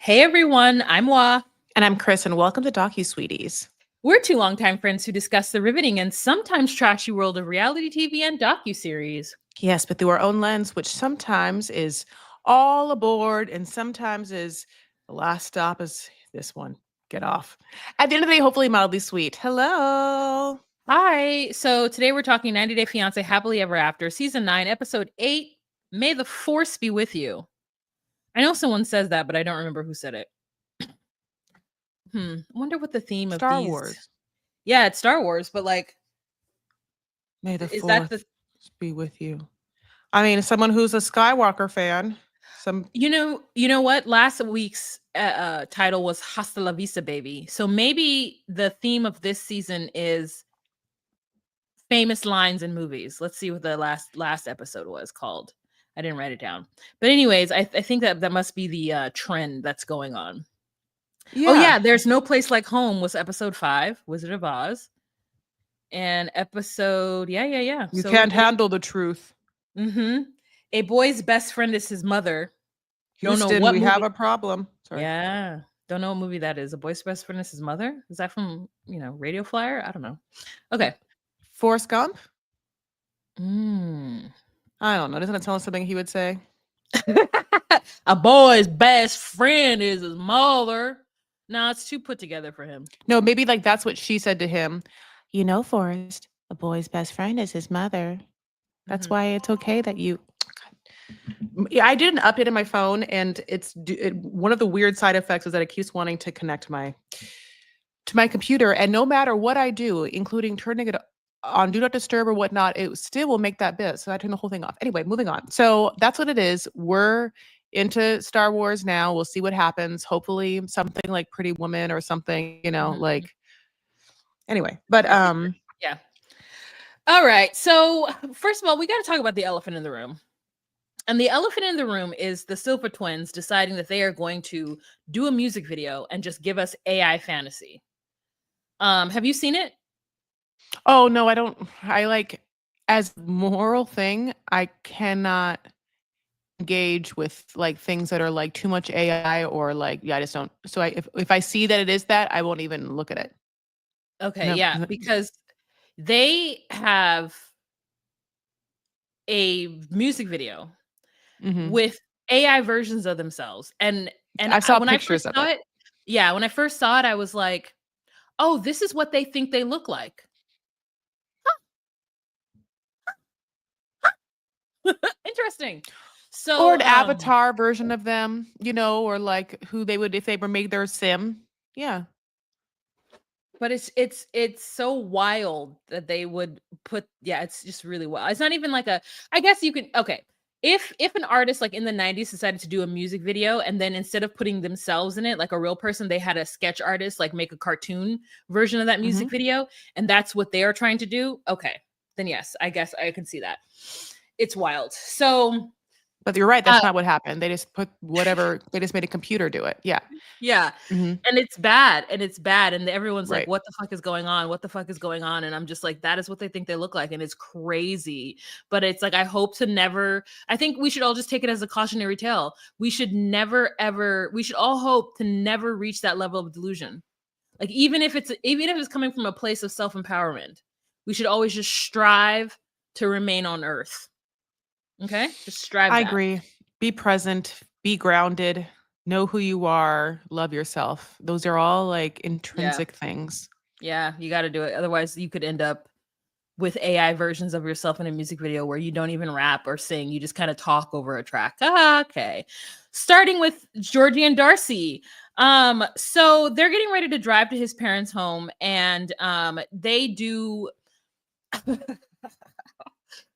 Hey everyone, I'm Wa. And I'm Chris, and welcome to Docu-Sweeties. We're two longtime friends who discuss the riveting and sometimes trashy world of reality TV and docuseries. Yes, but through our own lens, which sometimes is all aboard and sometimes is the last stop is this one. Get off. At the end of the day, hopefully mildly sweet. Hello. Hi, so today we're talking 90 Day Fiancé Happily Ever After, Season 9, Episode 8, May the Force Be With You. I know someone says that, but I don't remember who said it. I wonder what the theme of Star these... Wars. Yeah, it's Star Wars, but like... May the is that Fourth be with you. I mean, as someone who's a Skywalker fan, You know what? Last week's title was Hasta la Vista, baby. So maybe the theme of this season is famous lines in movies. Let's see what the last episode was called. I didn't write it down. But anyways, I think that must be the trend that's going on. yeah. Oh yeah, There's No Place Like Home was episode 5, Wizard of Oz. And episode, yeah. You can't handle the truth. A boy's best friend is his mother. Houston, don't know what we movie. have a problem. Sorry. Yeah. Don't know what movie that is. A boy's best friend is his mother? Is that from, Radio Flyer? I don't know. Okay. Forrest Gump? Mm. I don't know. Doesn't it tell us something he would say? A boy's best friend is his mother. No, it's too put together for him. No, maybe like that's what she said to him. You know, Forrest, a boy's best friend is his mother. That's why it's okay that you... Yeah, I did an update on my phone, and one of the weird side effects is that it keeps wanting to connect to my computer, and no matter what I do, including turning it on Do Not Disturb or whatnot, it still will make that bit. So I turn the whole thing off. Anyway, moving on. So that's what it is. We're into Star Wars now. We'll see what happens. Hopefully something like Pretty Woman or something, like... Anyway, but yeah. All right. So first of all, we got to talk about the elephant in the room. And the elephant in the room is the Silver Twins deciding that they are going to do a music video and just give us AI fantasy. Have you seen it? Oh, no, I don't. I like, as moral thing, I cannot engage with like things that are like too much AI or like, I just don't. So if I see that it is that, I won't even look at it. Okay, No. yeah, because they have a music video with AI versions of themselves, and I saw pictures of it. Yeah, when I first saw it, I was like, "Oh, this is what they think they look like." Interesting. So, or an avatar version of them, or like who they would if they were made their sim. Yeah. But it's so wild that they would put, it's just really wild. It's not even like I guess you can, okay. If an artist like in the 90s decided to do a music video and then instead of putting themselves in it like a real person, they had a sketch artist like make a cartoon version of that music video, and that's what they are trying to do, okay, then yes, I guess I can see that. It's wild. So, but you're right, that's not what happened. They just put whatever, they just made a computer do it. Yeah. And it's bad, and everyone's like, what the fuck is going on? What the fuck is going on? And I'm just like, that is what they think they look like, and it's crazy. But it's like, I think we should all just take it as a cautionary tale. We should all hope to never reach that level of delusion. Like, even if it's coming from a place of self-empowerment, we should always just strive to remain on earth. Okay? Just strive. I agree. Be present, be grounded, know who you are, love yourself. Those are all like intrinsic things. Yeah, you got to do it. Otherwise, you could end up with AI versions of yourself in a music video where you don't even rap or sing. You just kind of talk over a track. Okay. Starting with Georgie and Darcy. So they're getting ready to drive to his parents' home, and they do...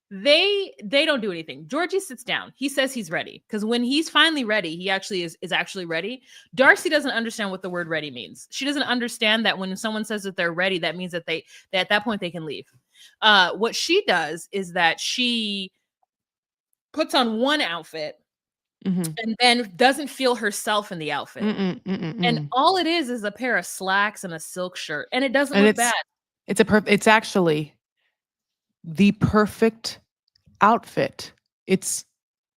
They don't do anything. Georgie sits down. He says he's ready, because when he's finally ready, he actually is actually ready. Darcy doesn't understand what the word ready means. She doesn't understand that when someone says that they're ready, that means that at that point they can leave. What she does is that she puts on one outfit and then doesn't feel herself in the outfit. And all it is a pair of slacks and a silk shirt, and it doesn't look bad. It's actually the perfect outfit. It's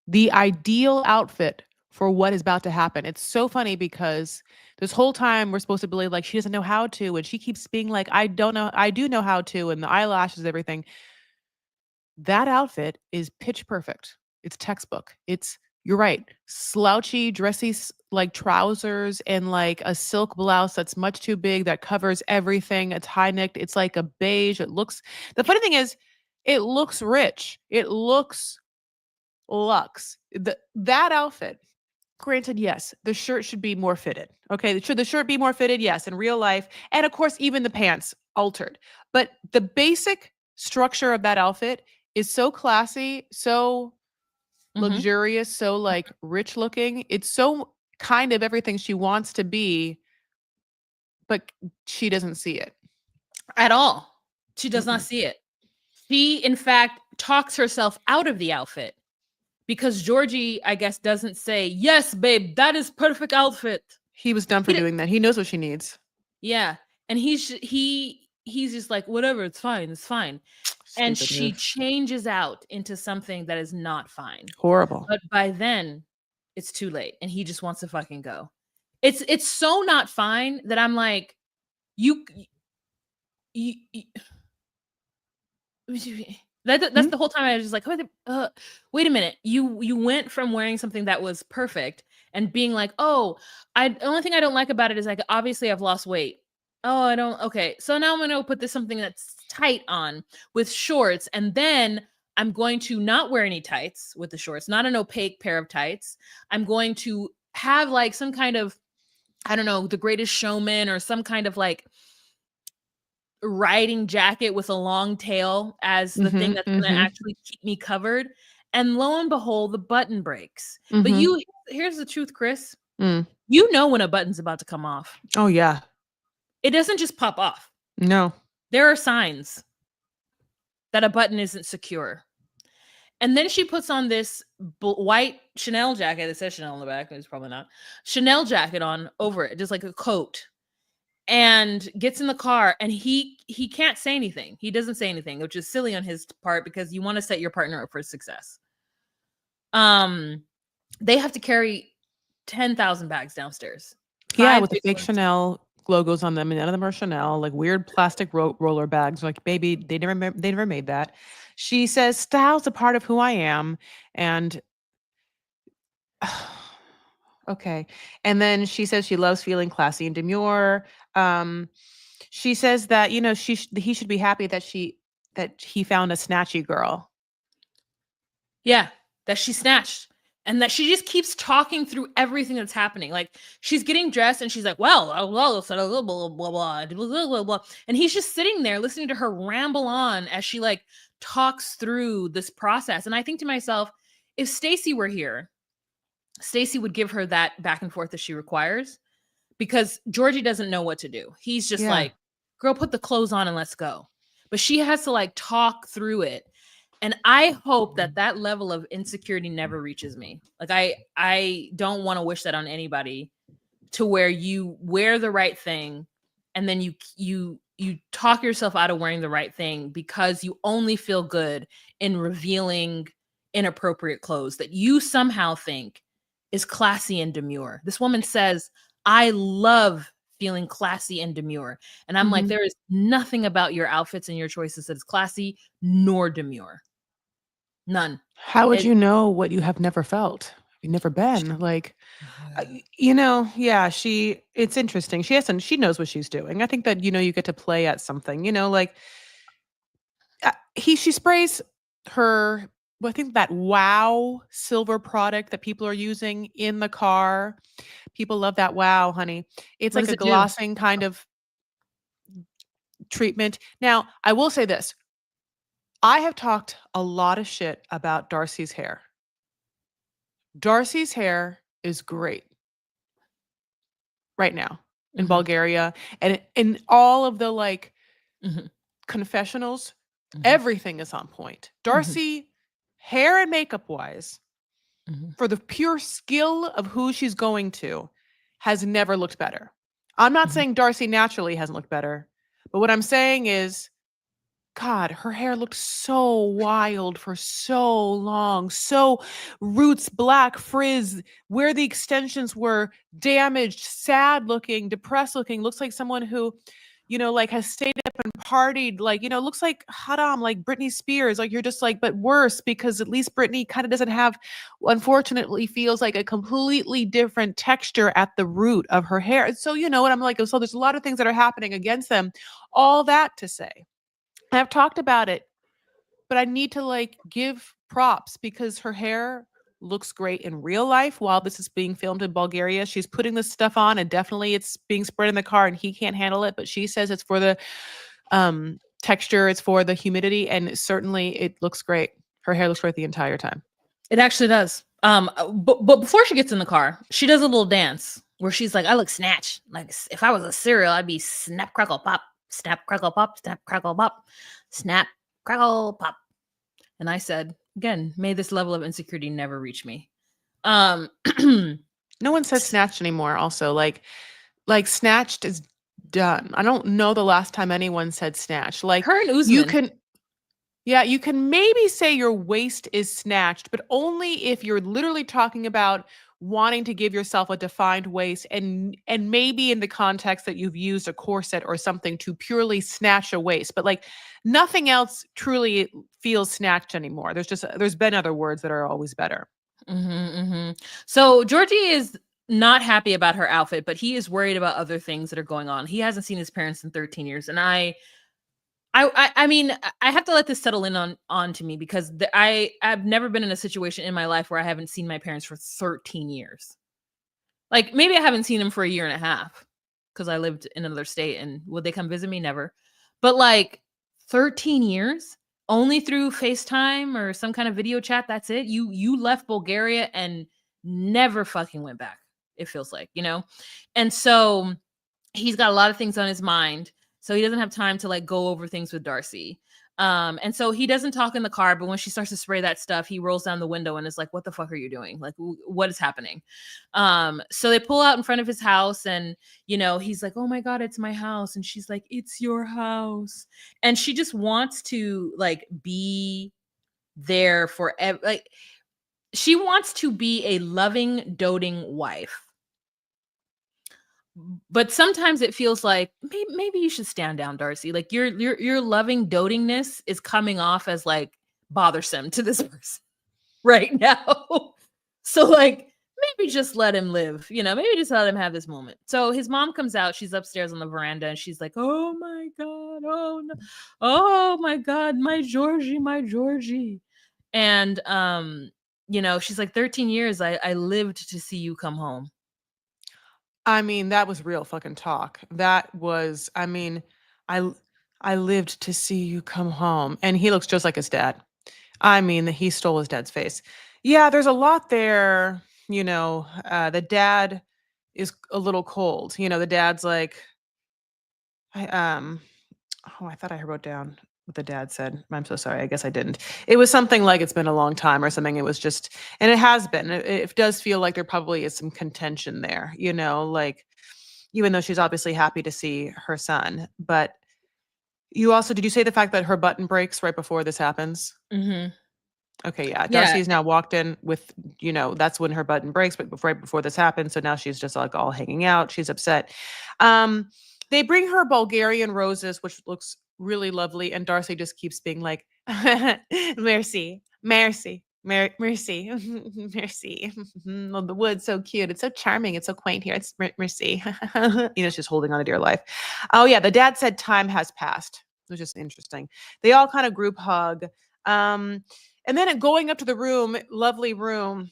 the ideal outfit for what is about to happen. It's so funny because this whole time we're supposed to believe like she doesn't know how to, and she keeps being like, I don't know, I do know how to, and the eyelashes, everything. That outfit is pitch perfect. It's textbook. It's you're right. Slouchy, dressy like trousers and like a silk blouse that's much too big that covers everything. It's high necked. It's like a beige. It looks the funny thing is it looks rich. It looks luxe. That outfit. Granted, yes, the shirt should be more fitted. Okay, should the shirt be more fitted? Yes, in real life. And of course, even the pants altered. But the basic structure of that outfit is so classy, so Mm-hmm. luxurious, so like rich looking. It's so kind of everything she wants to be, but she doesn't see it. At all. She does not Mm-mm. see it. She, in fact, talks herself out of the outfit because Georgie, I guess, doesn't say, "Yes, babe, that is perfect outfit." He was done for He d- doing that. He knows what she needs. yeah, and he's just like, "Whatever, it's fine, it's fine." And Stupid she move. changes out into something that is not fine. Horrible. But by then, it's too late, and he just wants to fucking go. It's so not fine that I'm like, you, you that's Hmm? the whole time I was just like, wait a minute. You went from wearing something that was perfect and being like, oh, I the only thing I don't like about it is like obviously I've lost weight. Oh, I don't okay. So now I'm gonna put this something that's tight on with shorts, and then I'm going to not wear any tights with the shorts, not an opaque pair of tights. I'm going to have like some kind of, I don't know, the greatest showman or some kind of like riding jacket with a long tail as the thing Mm-hmm. that's gonna Mm-hmm. actually keep me covered, and lo and behold, the button breaks. But Mm-hmm. here's the truth, Chris. Mm. You know when a button's about to come off. Oh yeah. It doesn't just pop off. No. There are signs that a button isn't secure. And then she puts on this white Chanel jacket that says Chanel on the back. It's probably not. Chanel jacket on over it, just like a coat. And gets in the car, and he can't say anything. He doesn't say anything, which is silly on his part because you want to set your partner up for success. Um, they have to carry 10,000 bags downstairs. Yeah, 5 with the big fake ones. Chanel logos on them, and none of them are Chanel, like weird plastic roller bags. Like, baby, they never made that. She says, "Style's a part of who I am," and okay. And then she says she loves feeling classy and demure. Um, she says that he should be happy that he found a snatchy girl. Yeah, that she snatched. And that she just keeps talking through everything that's happening. Like she's getting dressed and she's like, well, blah, blah, blah, blah, blah, blah, blah. And he's just sitting there listening to her ramble on as she like talks through this process. And I think to myself, if Stacy were here, Stacy would give her that back and forth that she requires because Georgie doesn't know what to do. He's just Yeah. like, girl, put the clothes on and let's go. But she has to like talk through it. And I hope that that level of insecurity never reaches me. Like I don't want to wish that on anybody, to where you wear the right thing and then you talk yourself out of wearing the right thing because you only feel good in revealing inappropriate clothes that you somehow think is classy and demure. This woman says, I love feeling classy and demure. And I'm like, Mhm. there is nothing about your outfits and your choices that is classy nor demure. None. How would It, you know what you have never felt? You've never been like, yeah. It's interesting. She knows what she's doing. I think that you get to play at something. Like she sprays her. Well, I think that Wow silver product that people are using in the car. People love that Wow, honey. It's what like does a it do? glossing kind of treatment. Now, I will say this. I have talked a lot of shit about Darcy's hair. Darcy's hair is great right now in Mhm, Bulgaria, and in all of the like mhm, confessionals, mhm, everything is on point. mhm, Darcy, hair and makeup wise, mhm, for the pure skill of who she's going to, has never looked better. I'm not mhm, saying Darcy naturally hasn't looked better, but what I'm saying is God, her hair looked so wild for so long. So roots, black frizz, where the extensions were damaged, sad looking, depressed looking. Looks like someone who, like has stayed up and partied. Like, looks like Haram, like Britney Spears. Like you're just like, but worse because at least Britney kind of doesn't have, unfortunately, feels like a completely different texture at the root of her hair. And so, what I'm like, so there's a lot of things that are happening against them. All that to say. I've talked about it, but I need to like give props because her hair looks great in real life while this is being filmed in Bulgaria. She's putting this stuff on and definitely it's being spread in the car and he can't handle it, but she says it's for the texture, it's for the humidity, and certainly it looks great. Her hair looks great the entire time. It actually does. But before she gets in the car, she does a little dance where she's like, I look snatched. Like if I was a cereal, I'd be snap, crackle, pop, snap, crackle, pop, snap, crackle, pop, snap, crackle, pop. And I said, again, may this level of insecurity never reach me. No one says snatched anymore. Also, like snatched is done. I don't know the last time anyone said snatched. Like her and Usman. You can maybe say your waist is snatched, but only if you're literally talking about wanting to give yourself a defined waist and maybe in the context that you've used a corset or something to purely snatch a waist, but like nothing else truly feels snatched anymore. There's been other words that are always better. So Georgie is not happy about her outfit, but he is worried about other things that are going on. He hasn't seen his parents in 13 years. And I mean, I have to let this settle in on to me because I've never been in a situation in my life where I haven't seen my parents for 13 years. Like maybe I haven't seen them for a year and a half because I lived in another state and would they come visit me? Never. But like 13 years only through FaceTime or some kind of video chat. That's it. You left Bulgaria and never fucking went back. It feels like, and so he's got a lot of things on his mind. So he doesn't have time to like go over things with Darcy. And so he doesn't talk in the car, but when she starts to spray that stuff, he rolls down the window and is like, what the fuck are you doing? Like, what is happening? So they pull out in front of his house and, he's like, oh my God, it's my house. And she's like, it's your house. And she just wants to like be there forever. Like she wants to be a loving, doting wife. But sometimes it feels like maybe you should stand down, Darcy. Like your loving dotingness is coming off as like bothersome to this person right now. So like maybe just let him live, maybe just let him have this moment. So his mom comes out, she's upstairs on the veranda and she's like, oh my God, oh no, oh my God, my Georgie. And she's like 13 years I lived to see you come home. I mean, that was real fucking talk. That was, I mean, I lived to see you come home. And he looks just like his dad. I mean, he stole his dad's face. Yeah, there's a lot there. The dad is a little cold. The dad's like, I thought I wrote down what the dad said. I'm so sorry. I guess I didn't. It was something like it's been a long time or something. It was just, and it has been. It does feel like there probably is some contention there, like even though she's obviously happy to see her son. But you also, did you say the fact that her button breaks right before this happens? Mm-hmm. Okay, yeah. Darcy's now walked in with, that's when her button breaks, but right before this happened. So now she's just like all hanging out. She's upset. They bring her Bulgarian roses, which looks really lovely. And Darcy just keeps being like, merci, merci, merci, merci. Oh, the wood's so cute. It's so charming. It's so quaint here. It's merci. She's holding on to dear life. Oh, yeah. The dad said time has passed. It was just interesting. They all kind of group hug. And then going up to the room, lovely room,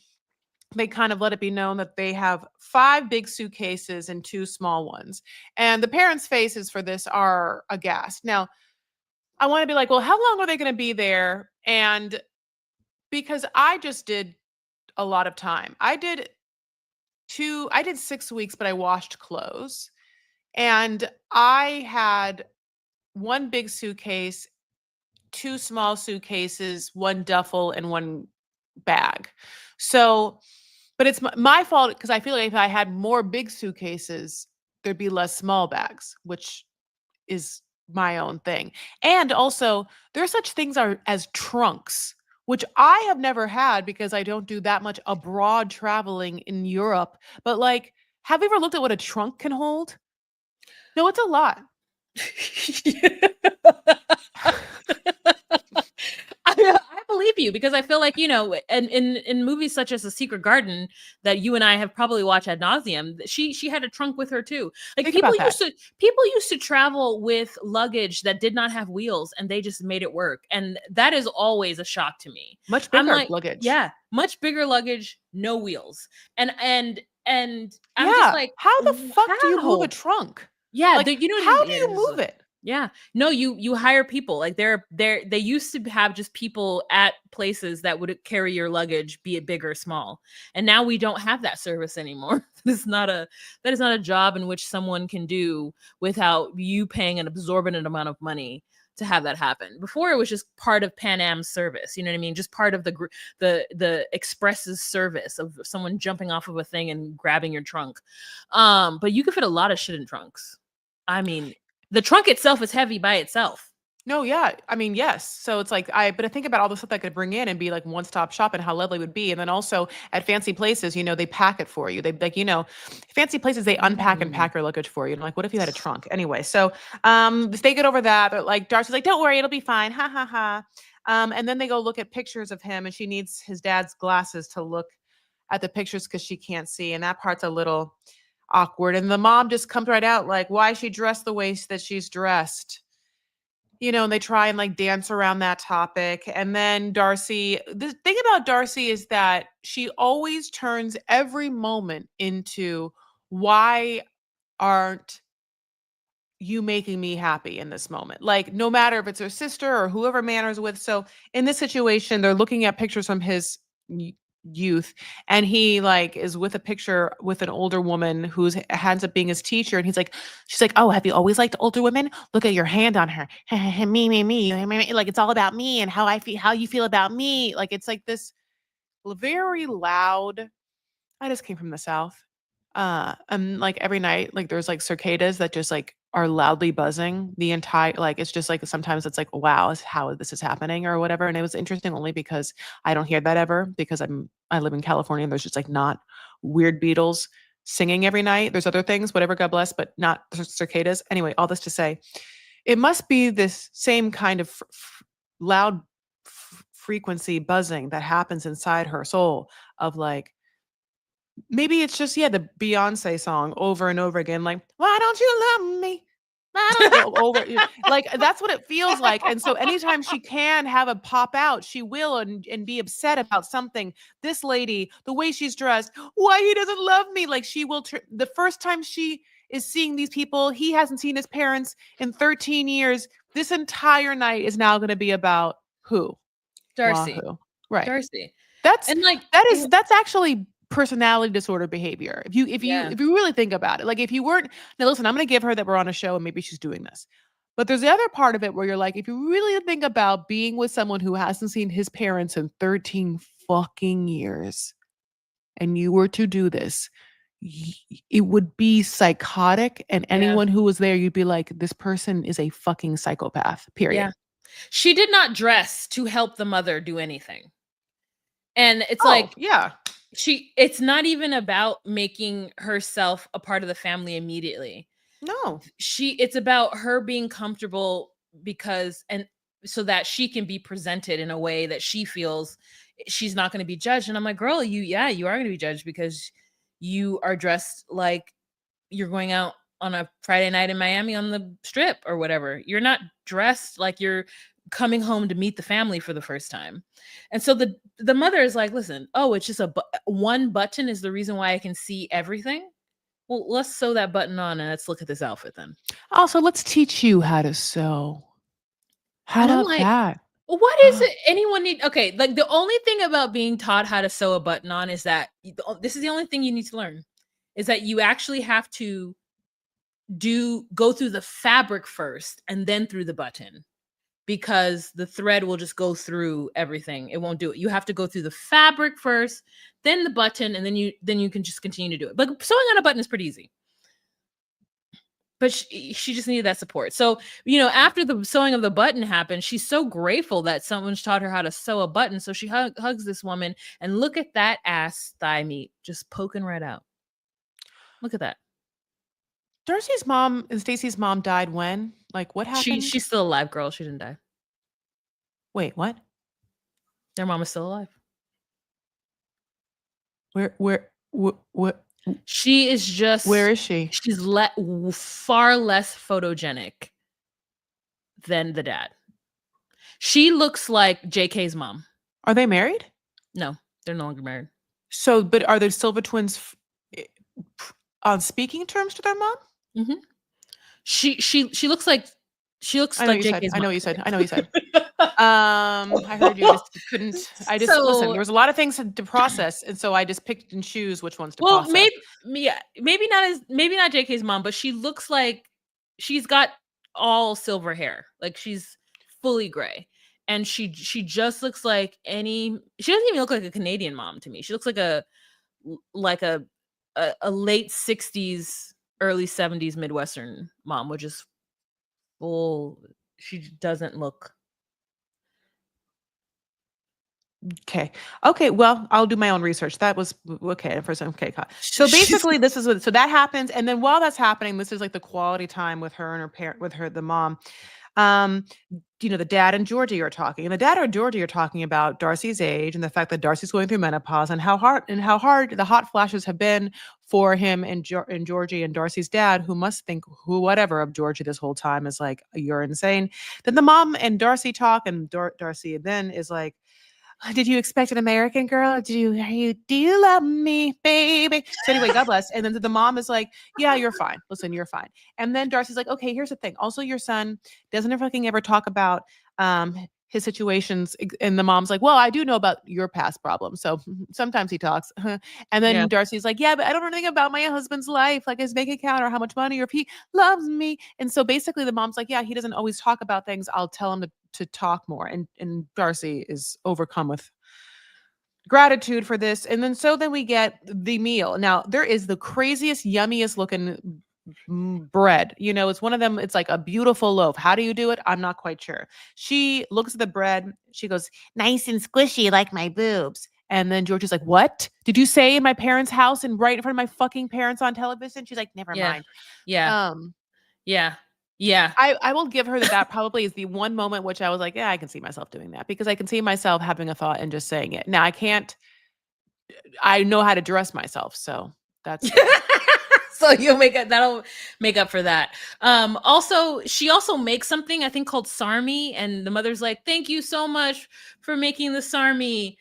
they kind of let it be known that they have 5 big suitcases and 2 small ones. And the parents' faces for this are aghast. Now, I want to be like, well, how long are they going to be there? And because I just did a lot of time. I did 6 weeks, but I washed clothes. And I had 1 big suitcase, 2 small suitcases, 1 duffel, and 1 bag. So, but it's my fault because I feel like if I had more big suitcases, there'd be less small bags, which is my own thing. And also, there's such things as trunks, which I have never had because I don't do that much abroad traveling in Europe. But like, have you ever looked at what a trunk can hold? No, it's a lot. I believe you because I feel like, you know, and in movies such as The Secret Garden that you and I have probably watched ad nauseum, she had a trunk with her too. Like Think about that. people used to travel with luggage that did not have wheels and they just made it work. And that is always a shock to me. Much I'm bigger like, luggage. yeah, much bigger luggage, no wheels. And I'm just Yeah. like, How the fuck do you move a how? trunk? Yeah, Like, you know what I how mean? do Yeah, you move it? yeah. No, you hire people. Like they used to have just people at places that would carry your luggage, be it big or small. And now we don't have that service anymore. That is not a job in which someone can do without you paying an absorbent amount of money to have that happen. Before it was just part of Pan Am's service, you know what I mean? Just part of the Express's service of someone jumping off of a thing and grabbing your trunk. But you can fit a lot of shit in trunks. I mean, the trunk itself is heavy by itself. No, yeah. I mean, yes. So it's like but I think about all the stuff I could bring in and be like one-stop shop and how lovely it would be. And then also at fancy places, they pack it for you. They like, fancy places, they unpack and Mm. pack your luggage for you. And I'm like, what if you had a trunk? Anyway, so if they get over that, but like Darcy's like, don't worry, it'll be fine. Ha ha ha. And then they go look at pictures of him and she needs his dad's glasses to look at the pictures because she can't see. And that part's a little awkward. And the mom just comes right out like, why is she dressed the way that she's dressed? And they try and like dance around that topic. And then Darcy, the thing about Darcy is that she always turns every moment into, why aren't you making me happy in this moment? Like, no matter if it's her sister or whoever Manor's with. So in this situation, they're looking at pictures from his youth, and he like is with a picture with an older woman who's ends up being his teacher, and she's like, oh, have you always liked older women? Look at your hand on her. Me, like it's all about me and how I feel, how you feel about me. Like it's like this very loud. I just came from the South. And like every night, like there's like cicadas that just like are loudly buzzing the entire, like it's just like sometimes it's like, wow, how this is happening or whatever. And it was interesting only because I don't hear that ever because I live in California and there's just like not weird beetles singing every night. There's other things, whatever, God bless, but not cicadas. Anyway, all this to say, it must be this same kind of loud frequency buzzing that happens inside her soul of like, maybe it's just, yeah, the Beyonce song over and over again, like, "Why don't you love me? Why don't you?" Over, like that's what it feels like. And so anytime she can have a pop out, she will and be upset about something. This lady, the way she's dressed, why he doesn't love me? Like she will. The first time she is seeing these people, he hasn't seen his parents in 13 years. This entire night is now going to be about who? Darcy. Wahoo. Right. Darcy. That's And like that's actually personality disorder behavior. yeah. If you really think about it. Like if you weren't, now listen, I'm going to give her that we're on a show and maybe she's doing this. But there's the other part of it where you're like, if you really think about being with someone who hasn't seen his parents in 13 fucking years and you were to do this, it would be psychotic, and Yeah. anyone who was there, you'd be like, this person is a fucking psychopath, period. Yeah. She did not dress to help the mother do anything. And it's Oh, like yeah. it's not even about making herself a part of the family immediately. No. It's about her being comfortable because and so that she can be presented in a way that she feels she's not going to be judged. And I'm like, girl, you are going to be judged because you are dressed like you're going out on a Friday night in Miami on the strip or whatever. You're not dressed like you're coming home to meet the family for the first time. And so the mother is like, listen, oh, it's just one button is the reason why I can see everything. Well, let's sew that button on and let's look at this outfit then. Also, let's teach you how to sew. How And I'm about like, that? what is it anyone need? Okay, like the only thing about being taught how to sew a button on is that this is the only thing you need to learn is that you actually have to go through the fabric first and then through the button, because the thread will just go through everything. It won't do it. You have to go through the fabric first, then the button, and then you can just continue to do it. But sewing on a button is pretty easy. but she just needed that support. So, after the sewing of the button happened, she's so grateful that someone's taught her how to sew a button. So she hugs this woman, and look at that ass thigh meat just poking right out. Look at that. Darcy's mom and Stacy's mom died when? Like, what happened? She's still alive, girl. She didn't die. Wait, what? Their mom is still alive. Where? She is just. Where is she? She's far less photogenic than the dad. She looks like JK's mom. Are they married? No, they're no longer married. So, but are the Silva twins on speaking terms to their mom? Mm-hmm. She looks like like JK's mom. I know you said. I heard you. Just couldn't. Listen. There was a lot of things to process, and so I just picked and choose which ones to process. Maybe not JK's mom, but she looks like she's got all silver hair, like she's fully gray, and she just looks like she doesn't even look like a Canadian mom to me. She looks like a late 60s, early 70s Midwestern mom, which is full. She doesn't look. Okay. Well, I'll do my own research. That was okay. First, okay. So basically, this is so that happens, and then while that's happening, this is like the quality time with her and her parent, the mom. The dad and Georgie are talking, and the dad and Georgie are talking about Darcy's age and the fact that Darcy's going through menopause and how hard the hot flashes have been for him and Georgie and Darcy's dad, who must think whatever of Georgie this whole time is like, you're insane. Then the mom and Darcy talk, and Darcy then is like, did you expect an American girl? Do you love me, baby? So anyway, God bless. And then the mom is like, yeah, you're fine. Listen, you're fine. And then Darcy's like, okay, here's the thing. Also, your son doesn't fucking ever talk about his situations. And the mom's like, well, I do know about your past problems. So sometimes he talks. And then Darcy's like, yeah, but I don't know anything about my husband's life, like his bank account or how much money or if he loves me. And so basically the mom's like, yeah, he doesn't always talk about things. I'll tell him to talk more. And Darcy is overcome with gratitude for this. And then we get the meal. Now there is the craziest, yummiest looking bread. It's one of them. It's like a beautiful loaf. How do you do it? I'm not quite sure. She looks at the bread. She goes, nice and squishy like my boobs. And then George is like, what did you say in my parents' house and right in front of my fucking parents on television? She's like, never mind. Yeah. I will give her that probably is the one moment which I was like, yeah, I can see myself doing that, because I can see myself having a thought and just saying it. Now I know how to dress myself. So that's so that'll make up for that. She also makes something I think called sarmi, and the mother's like, thank you so much for making the sarmi.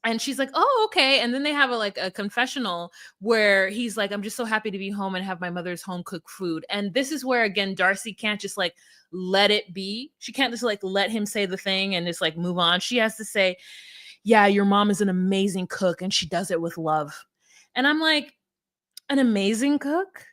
And she's like, oh, okay. And then they have a confessional where he's like, I'm just so happy to be home and have my mother's home cooked food. And this is where, again, Darcy can't just let it be. She can't just let him say the thing and just move on. She has to say, yeah, your mom is an amazing cook and she does it with love. And I'm like, an amazing cook?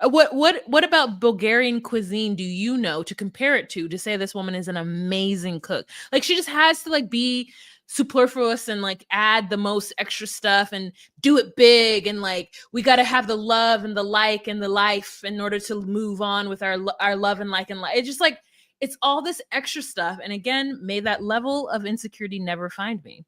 What about Bulgarian cuisine do you know to compare it to say this woman is an amazing cook? She just has to be superfluous and add the most extra stuff and do it big, and we got to have the love and the like and the life in order to move on with our love and like and life. It's just it's all this extra stuff, and again, may that level of insecurity never find me.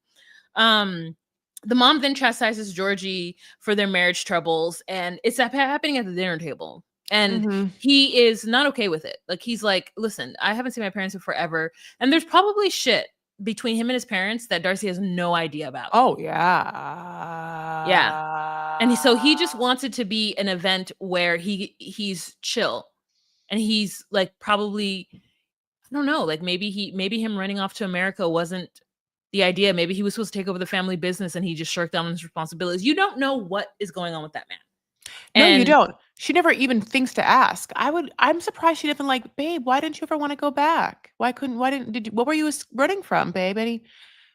The mom then chastises Georgie for their marriage troubles, and it's happening at the dinner table. And he is not okay with it. He's like, listen, I haven't seen my parents in forever. And there's probably shit between him and his parents that Darcy has no idea about. Oh, yeah. Yeah. And so he just wants it to be an event where he's chill. And he's probably, I don't know, maybe him running off to America wasn't the idea. Maybe he was supposed to take over the family business and he just shirked down his responsibilities. You don't know what is going on with that man. No, you don't. She never even thinks to ask. I'm surprised she didn't babe, why didn't you ever want to go back? What were you running from, babe?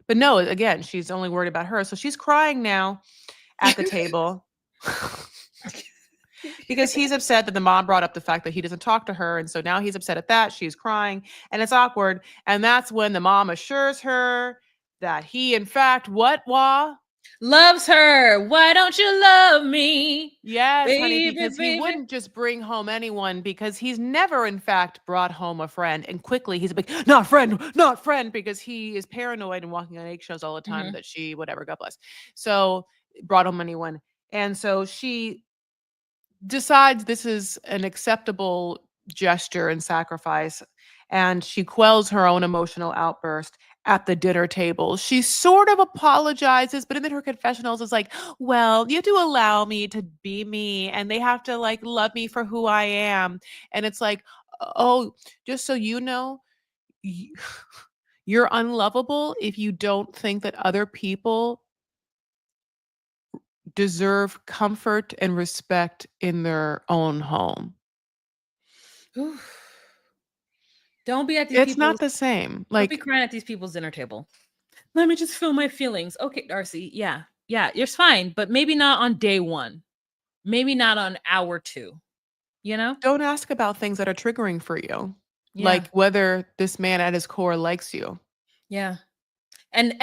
But no, again, she's only worried about her. So she's crying now at the table because he's upset that the mom brought up the fact that he doesn't talk to her. And so now he's upset at that. She's crying and it's awkward. And that's when the mom assures her that he, in fact, loves her. Why don't you love me? Yes, honey, is he baby. wouldn't just bring home anyone because he's never, in fact, brought home a friend. And quickly he's like, not friend, because he is paranoid and walking on eggshells all the time Mhm. that she, whatever, God bless. So brought home anyone. And so she decides this is an acceptable gesture and sacrifice, and she quells her own emotional outburst at the dinner table. She sort of apologizes, but in her confessionals is like, well, you have to allow me to be me, and they have to like love me for who I am. And it's like, oh, just so you know, y- you're unlovable if you don't think that other people deserve comfort and respect in their own home. Don't be at these It's not people's the same. don't be Like, crying at these people's dinner table. Let me just feel my feelings. Okay, Darcy. Yeah. Yeah, you're fine, but maybe not on day 1. Maybe not on hour 2, you know? don't ask about things that are triggering for you, Yeah. like whether this man at his core likes you. Yeah. And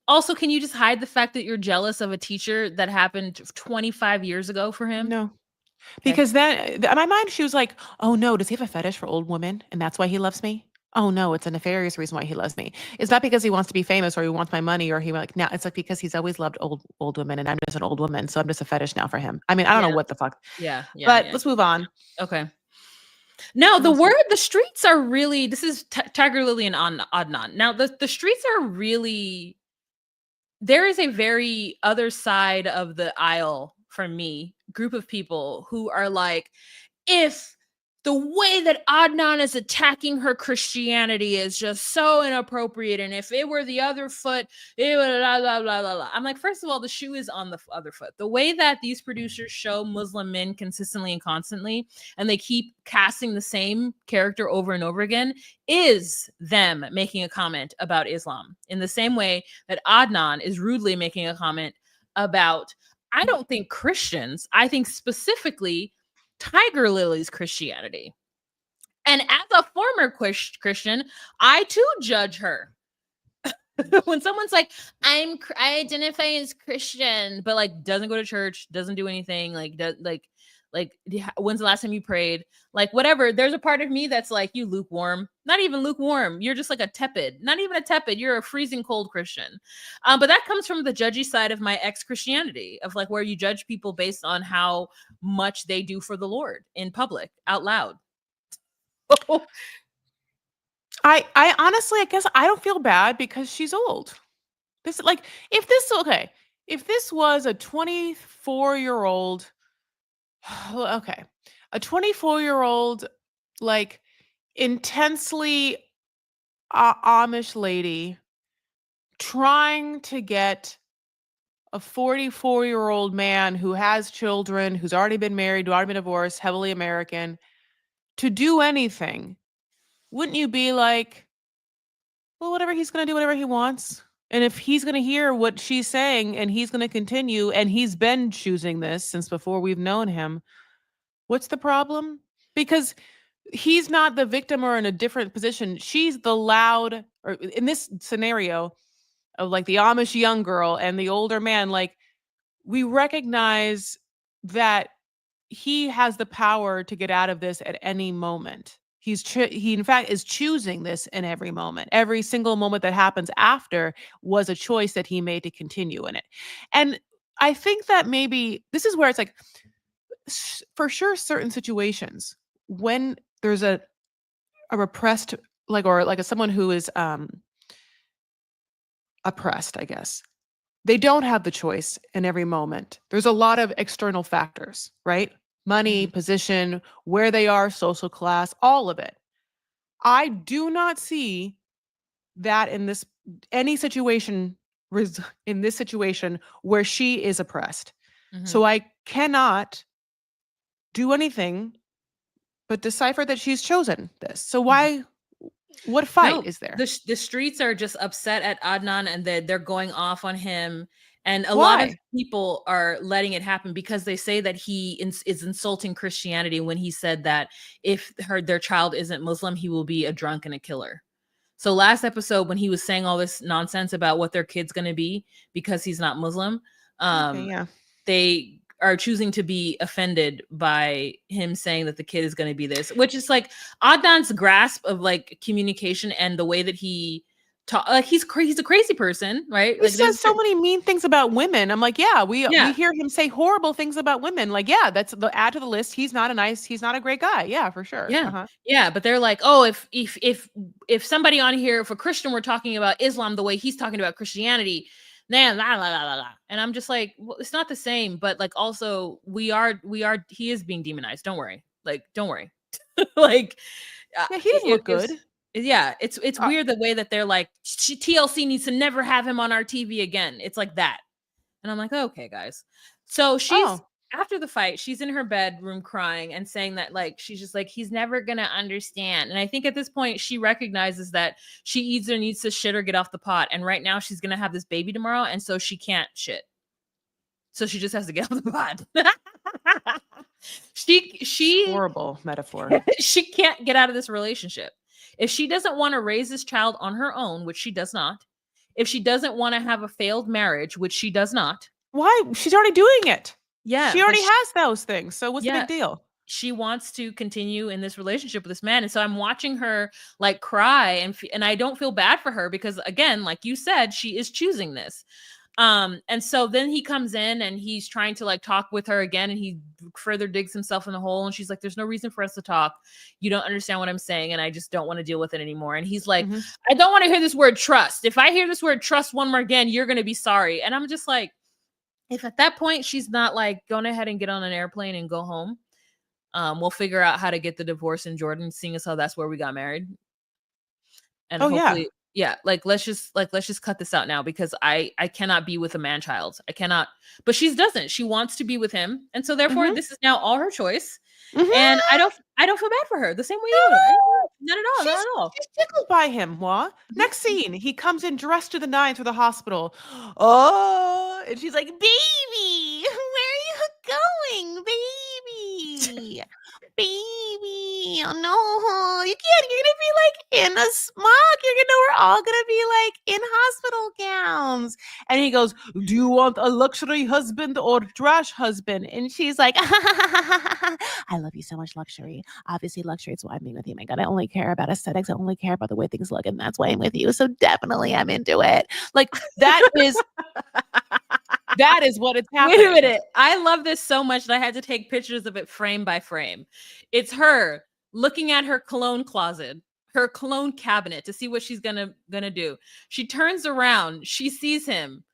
also, can you just hide the fact that you're jealous of a teacher that happened 25 years ago for him? No. Okay. Because then in my mind, she was like, oh no, does he have a fetish for old women? And that's why he loves me? Oh no, it's a nefarious reason why he loves me. It's not because he wants to be famous or he wants my money or he like now it's like because he's always loved old women and I'm just an old woman. So I'm just a fetish now for him. I mean, I don't know Yeah. what the fuck. Yeah. Yeah. But Yeah. let's move on. Okay. Now, What else? the streets are really, this is Tiger Lily and Adnan. Now, the streets are really, there is a very other side of the aisle for me, group of people who are like, if the way that Adnan is attacking her Christianity is just so inappropriate, and if it were the other foot, it would blah blah blah blah blah. I'm like, first of all, the shoe is on the other foot. The way that these producers show Muslim men consistently and constantly, and they keep casting the same character over and over again, is them making a comment about Islam. In the same way that Adnan is rudely making a comment about, I don't think Christians, I think specifically Tiger Lily's Christianity. And as a former Christian, I too judge her. When someone's like, I identify as Christian, but like doesn't go to church, doesn't do anything, like does like when's the last time you prayed? Like whatever. There's a part of me that's like, you lukewarm. Not even lukewarm. You're just like a tepid. Not even a tepid. You're a freezing cold Christian. But that comes from the judgy side of my ex-Christianity, of like where you judge people based on how much they do for the Lord in public, out loud. I honestly, I guess I don't feel bad because she's old. This like if this was a 24-year-old, okay, a 24-year-old like intensely Amish lady trying to get a 44-year-old man who has children, who's already been married, who already been divorced, heavily American, to do anything, wouldn't you be like, well, whatever, he's gonna do whatever he wants. And if he's gonna hear what she's saying and he's gonna continue, and he's been choosing this since before we've known him, what's the problem? Because he's not the victim or in a different position. She's the loud, or in this scenario of like the Amish young girl and the older man, like we recognize that he has the power to get out of this at any moment. He in fact is choosing this in every moment. Every single moment that happens after was a choice that he made to continue in it. And I think that maybe this is where it's like for sure certain situations when there's a repressed like or like a someone who is oppressed, I guess. They don't have the choice in every moment. There's a lot of external factors, right? Money, Mhm. position, where they are, social class, all of it. I do not see that in this any situation in this situation where she is oppressed. Mhm. So I cannot do anything but decipher that she's chosen this. So Mhm. why what fight No, is there? the streets are just upset at Adnan, and they're going off on him. And a lot of Why? people are letting it happen because they say that he is insulting Christianity when he said that if their child isn't Muslim, he will be a drunk and a killer. So last episode, when he was saying all this nonsense about what their kid's going to be because he's not Muslim, Okay, um, yeah. they are choosing to be offended by him saying that the kid is going to be this, which is like Adnan's grasp of like communication and the way that he talk, like he's a crazy person, right? He Like there's says so many mean things about women. I'm like, yeah, we yeah, hear him say horrible things about women. Like, yeah, that's the add to the list. He's not a great guy. Yeah, for sure. yeah, Uh-huh. yeah. But they're like, oh, if somebody on here, if a Christian were talking about Islam the way he's talking about Christianity, then la la la la la. And I'm just like, well, it's not the same. But like, also, he is being demonized. Don't worry. Like, don't worry. Like, Yeah, he doesn't look good. yeah, it's Uh, weird the way that they're like, TLC needs to never have him on our TV again. It's like that. And I'm like, okay, guys. So she's oh, after the fight, she's in her bedroom crying and saying that like she's just like he's never gonna understand. And I think at this point she recognizes that she either needs to shit or get off the pot. And right now she's gonna have this baby tomorrow, and so she can't shit. So she just has to get off the pot. she horrible metaphor. she can't get out of this relationship. If she doesn't want to raise this child on her own, which she does not, if she doesn't want to have a failed marriage, which she does not, Why? She's already doing it. yeah, She but already has those things. So what's the yeah, big deal? she wants to continue in this relationship with this man. And so I'm watching her like cry and I don't feel bad for her because again, like you said, she is choosing this. And so then he comes in and he's trying to like talk with her again and he further digs himself in the hole and she's like, there's no reason for us to talk. You don't understand what I'm saying and I just don't want to deal with it anymore. And he's like, I don't want to hear this word trust. If I hear this word trust one more again, you're going to be sorry. And I'm just like, if at that point she's not like, go ahead and get on an airplane and go home, we'll figure out how to get the divorce in Jordan, seeing as how that's where we got married. And Oh yeah. hopefully, yeah, like let's just cut this out now because I cannot be with a man child. I cannot. But she doesn't. She wants to be with him, and so therefore Mhm. this is now all her choice. And Mhm. I don't feel bad for her the same way you do. No, Not at all. Not at all. she's tickled by him, what? Mhm. Next scene, he comes in dressed to the nines for the hospital. Oh, and she's like, "Baby, where are you going, baby? Baby, oh no, you can't. You're gonna be like in a smock. We're all gonna be like in hospital gowns." And he goes, "Do you want a luxury husband or trash husband?" And she's like, "I love you so much, luxury. Obviously, luxury is why I'm being with you. My God, I only care about aesthetics. I only care about the way things look, and that's why I'm with you. So definitely, I'm into it." Like that is what it's Wait a happening. minute. I love this so much that I had to take pictures of it frame by frame. It's her looking at her cologne closet, her cologne cabinet to see what she's gonna do. She turns around, she sees him.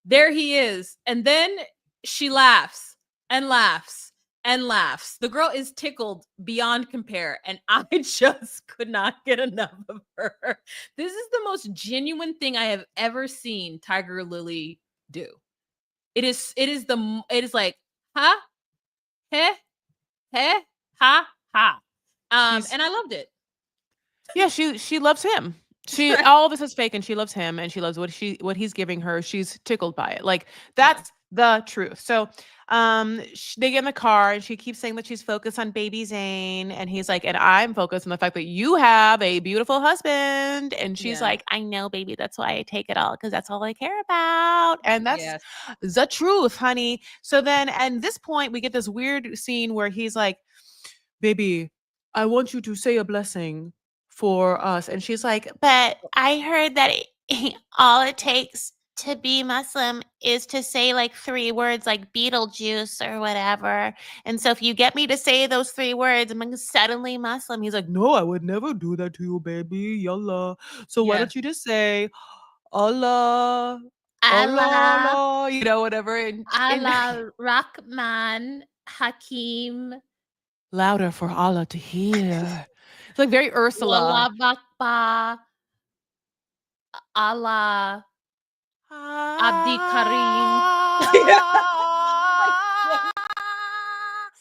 There he is. And then she laughs and laughs and laughs. The girl is tickled beyond compare. And I just could not get enough of her. This is the most genuine thing I have ever seen Tiger Lily do. It is like, huh? Heh, heh, ha, ha. She's And I loved it. Yeah, she loves him. She all this is fake and she loves him and she loves what he's giving her. She's tickled by it. Like Yeah. that's the truth. So they get in the car and she keeps saying that she's focused on baby Zane and he's like, and I'm focused on the fact that you have a beautiful husband. And she's Yeah. like, I know, baby, that's why I take it all because that's all I care about. And that's Yes. the truth, honey. So then at this point we get this weird scene where he's like, baby, I want you to say a blessing for us. And she's like, but I heard that all it takes to be Muslim is to say like 3 words like Beetlejuice or whatever. And so if you get me to say those 3 words, I'm suddenly Muslim. He's like, no, I would never do that to you, baby. Yallah. So why Yeah. don't you just say Allah, Allah, Allah, Allah, whatever. And Allah, Rahman, Hakim, louder for Allah to hear. It's like very Ursula. Wallah Bakba, Allah, Abdi Karim. Yeah. Like,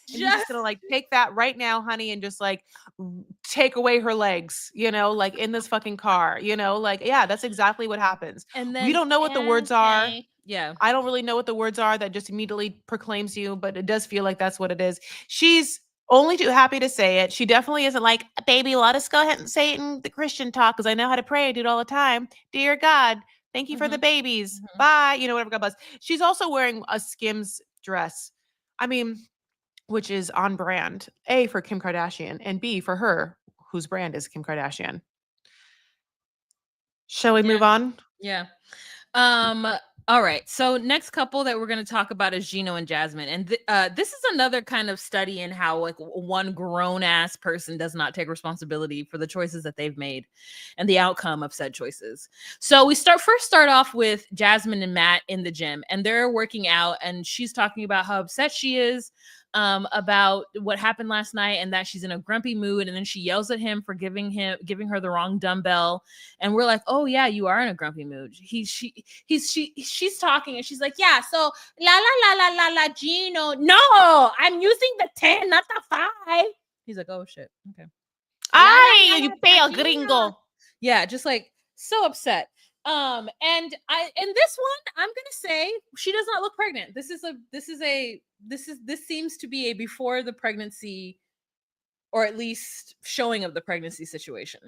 And he's just gonna like take that right now, honey, and just like take away her legs, like in this fucking car, like yeah, that's exactly what happens. and We then don't know what the words are. yeah. I don't really know what the words are that just immediately proclaims you, but it does feel like that's what it is. She's only too happy to say it. She definitely isn't like, baby, let us go ahead and say it in the Christian talk because I know how to pray. I do it all the time. Dear God, thank you for the babies. Mhm. Bye. Whatever God bless. She's also wearing a Skims dress. I mean, which is on brand. A, for Kim Kardashian, and B, for her, whose brand is Kim Kardashian. Shall we move on? Yeah. All right. So next couple that we're going to talk about is Gino and Jasmine, and this is another kind of study in how like one grown ass person does not take responsibility for the choices that they've made, and the outcome of said choices. So we start off with Jasmine and Matt in the gym, and they're working out, and she's talking about how upset she is about what happened last night, and that she's in a grumpy mood, and then she yells at him for giving her the wrong dumbbell, and we're like, oh yeah, you are in a grumpy mood. She's talking, and she's like, yeah, so la la la la la la Gino, no, I'm using the 10, not the 5. He's like, oh shit, okay. Ay, you pale gringo. Yeah, just like so upset. And in this one, I'm gonna say she does not look pregnant. This seems to be a before the pregnancy, or at least showing of the pregnancy situation.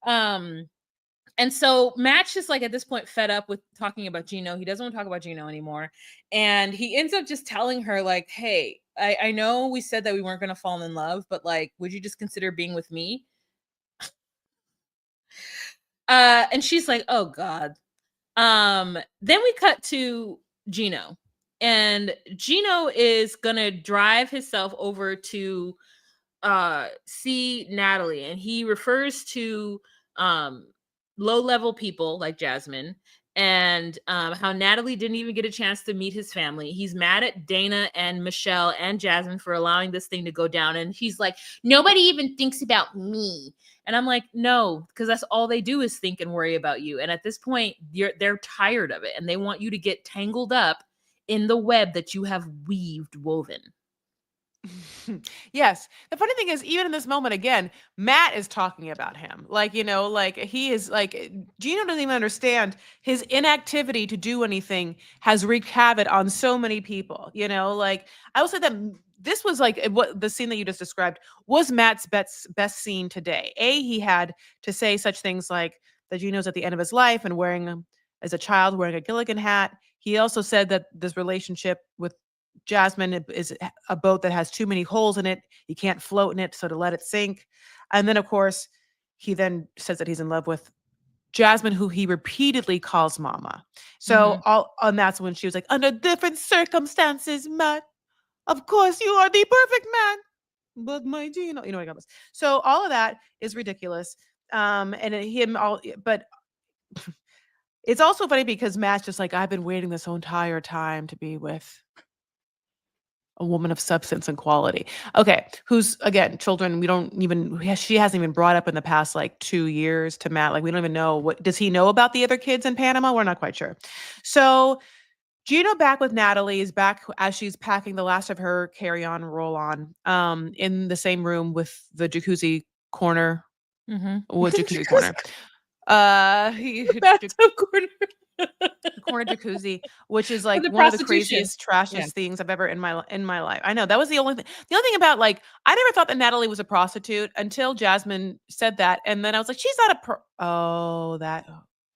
And so Matt's just like at this point fed up with talking about Gino. He doesn't want to talk about Gino anymore. And he ends up just telling her, like, hey, I know we said that we weren't gonna fall in love, but like, would you just consider being with me? And she's like, oh God. Then we cut to Gino. And Gino is gonna drive himself over to see Natalie, and he refers to low-level people like Jasmine, and how Natalie didn't even get a chance to meet his family. He's mad at Dana and Michelle and Jasmine for allowing this thing to go down, and he's like, nobody even thinks about me. And I'm like, no, because that's all they do is think and worry about you. And at this point, they're tired of it, and they want you to get tangled up in the web that you have woven. Yes. The funny thing is, even in this moment, again, Matt is talking about him. Like, like he is like, Gino doesn't even understand his inactivity to do anything has wreaked havoc on so many people. Like, I will say that this was like what the scene that you just described was Matt's best scene today. He had to say such things like that Gino's at the end of his life and as a child, wearing a Gilligan hat. He also said that this relationship with Jasmine is a boat that has too many holes in it. You can't float in it, so to let it sink. And then, of course, he then says that he's in love with Jasmine, who he repeatedly calls mama. So and that's when she was like, under different circumstances, Matt, of course you are the perfect man. But my Gino, what I got this. So all of that is ridiculous. But it's also funny because Matt's just like, I've been waiting this whole entire time to be with a woman of substance and quality. Okay, who's, again, children, she hasn't even brought up in the past like 2 years to Matt. Like, we don't even know does he know about the other kids in Panama? We're not quite sure. So Gino back with Natalie is back as she's packing the last of her carry-on roll-on in the same room with the jacuzzi corner. What jacuzzi corner? The bathtub corner. Corner jacuzzi, which is like one of the craziest, trashiest things I've ever in my life. I know that was the only thing. The only thing about, like, I never thought that Natalie was a prostitute until Jasmine said that, and then I was like, she's not that